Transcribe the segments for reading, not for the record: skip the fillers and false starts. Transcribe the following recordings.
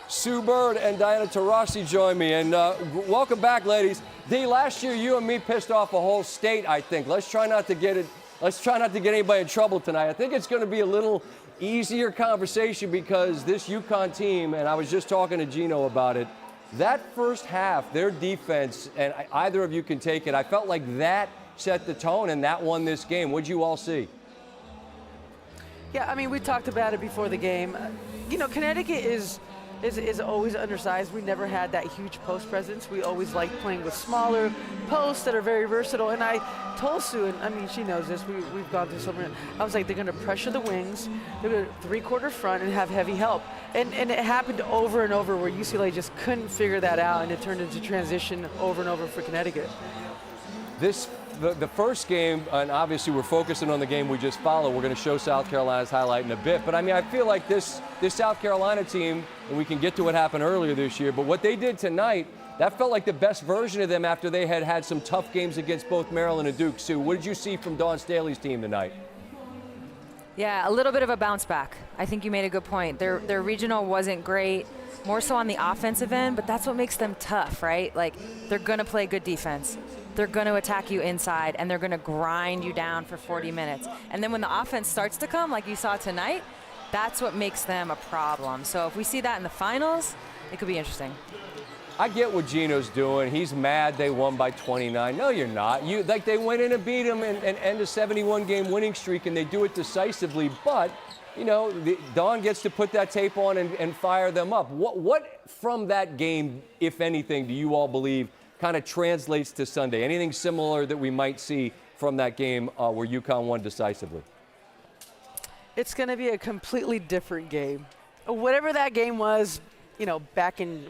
Sue Bird and Diana Taurasi join me. And welcome back, ladies. Dee, last year you and me pissed off a whole state, I think. Let's try not to get anybody in trouble tonight. I think it's going to be a little easier conversation because this UConn team, and I was just talking to Gino about it, that first half, their defense, and either of you can take it, I felt like that set the tone and that won this game. What'd you all see? Yeah, I mean, we talked about it before the game. Connecticut is always undersized. We never had that huge post presence. We always liked playing with smaller posts that are very versatile. And I told Sue, and I mean, she knows this, we've gone through something. I was like, they're going to pressure the wings, they're going to three-quarter front and have heavy help. And it happened over and over where UCLA just couldn't figure that out, and it turned into transition over and over for Connecticut. The first game, and obviously we're focusing on the game we just followed. We're going to show South Carolina's highlight in a bit. But, I mean, I feel like this South Carolina team, and we can get to what happened earlier this year, but what they did tonight, that felt like the best version of them after they had had some tough games against both Maryland and Duke. Sue, what did you see from Dawn Staley's team tonight? Yeah, a little bit of a bounce back. I think you made a good point. Their regional wasn't great, more so on the offensive end, but that's what makes them tough, right? Like, they're going to play good defense. They're going to attack you inside, and they're going to grind you down for 40 minutes. And then when the offense starts to come, like you saw tonight, that's what makes them a problem. So if we see that in the finals, it could be interesting. I get what Gino's doing. He's mad they won by 29. No, you're not. They went in and beat them and end a 71-game winning streak, and they do it decisively. But, Dawn gets to put that tape on and fire them up. What from that game, if anything, do you all believe kind of translates to Sunday? Anything similar that we might see from that game where UConn won decisively? It's going to be a completely different game. Whatever that game was, back in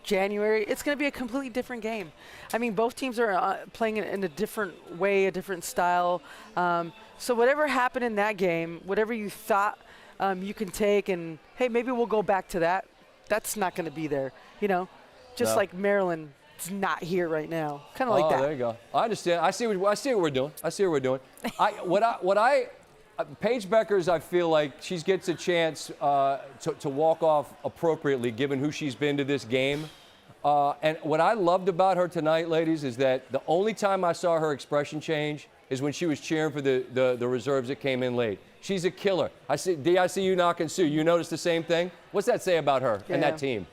January, it's going to be a completely different game. I mean, both teams are playing in a different way, a different style. So whatever happened in that game, whatever you thought you can take and, hey, maybe we'll go back to that, that's not going to be there. Just like Maryland. It's not here right now. Kind of like that. Oh, there you go. I understand. I see what we're doing. Paige Beckers, I feel like she gets a chance to walk off appropriately given who she's been to this game. And what I loved about her tonight, ladies, is that the only time I saw her expression change is when she was cheering for the reserves that came in late. She's a killer. I see you knocking Sue. You notice the same thing? What's that say about her and that team?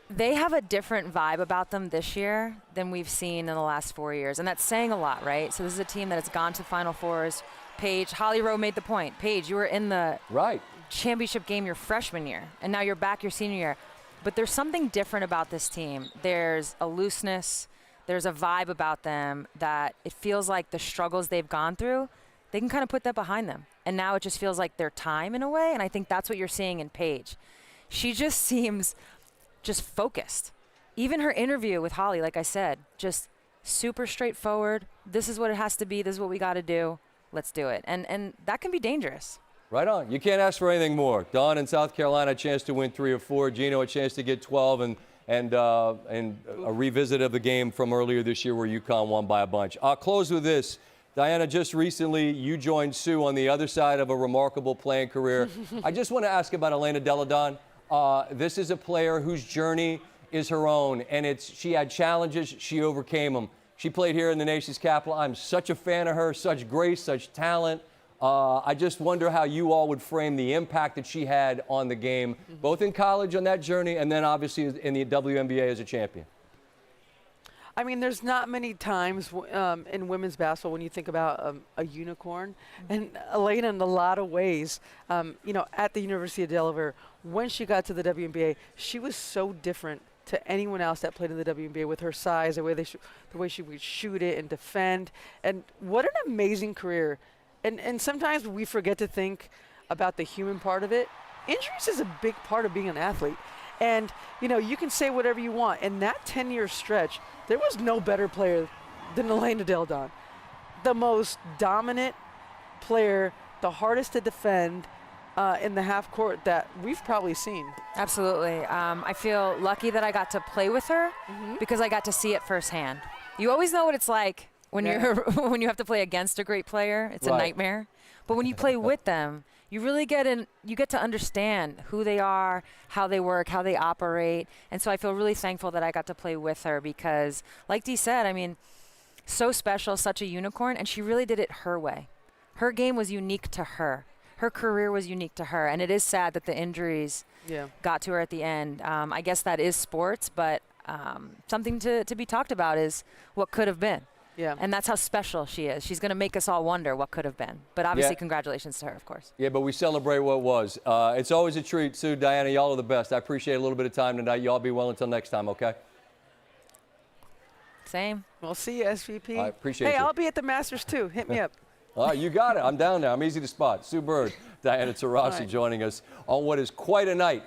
They have a different vibe about them this year than we've seen in the last 4 years, and that's saying a lot, right? So this is a team that has gone to Final Fours. Paige, Holly Rowe made the point. Paige, you were in the championship game your freshman year, and now you're back your senior year. But there's something different about this team. There's a looseness. There's a vibe about them that it feels like the struggles they've gone through, they can kind of put that behind them. And now it just feels like their time in a way, and I think that's what you're seeing in Paige. She just seems just focused. Even her interview with Holly, like I said, just super straightforward. This is what it has to be. This is what we got to do. Let's do it. And that can be dangerous. Right on. You can't ask for anything more. Dawn in South Carolina, a chance to win 3 or 4. Gino, a chance to get 12 and a revisit of the game from earlier this year where UConn won by a bunch. I'll close with this. Diana, just recently you joined Sue on the other side of a remarkable playing career. I just want to ask about Elena Delle Donne. This is a player whose journey is her own, and she had challenges, she overcame them. She played here in the nation's capital. I'm such a fan of her, such grace, such talent. I just wonder how you all would frame the impact that she had on the game, both in college on that journey and then obviously in the WNBA as a champion. I mean, there's not many times in women's basketball when you think about a unicorn. And Elena, in a lot of ways, at the University of Delaware, when she got to the WNBA, she was so different to anyone else that played in the WNBA with her size, the way she would shoot it and defend. And what an amazing career. And sometimes we forget to think about the human part of it. Injuries is a big part of being an athlete. And, you can say whatever you want. In that 10-year stretch, there was no better player than Elena Delle Donne. The most dominant player, the hardest to defend in the half court that we've probably seen. Absolutely. I feel lucky that I got to play with her because I got to see it firsthand. You always know what it's like when you have to play against a great player. It's a nightmare. But when you play with them, you really get to understand who they are, how they work, how they operate. And so I feel really thankful that I got to play with her because, like Dee said, I mean, so special, such a unicorn, and she really did it her way. Her game was unique to her. Her career was unique to her, and it is sad that the injuries got to her at the end. I guess that is sports, but something to be talked about is what could have been. Yeah. And that's how special she is. She's going to make us all wonder what could have been. But obviously, congratulations to her, of course. Yeah, but we celebrate what was. It's always a treat, Sue, Diana. Y'all are the best. I appreciate a little bit of time tonight. Y'all be well until next time, okay? Same. We'll see you, SVP. I appreciate you. Hey, I'll be at the Masters, too. Hit me up. All right, you got it. I'm down there. I'm easy to spot. Sue Bird, Diana Taurasi joining us on what is quite a night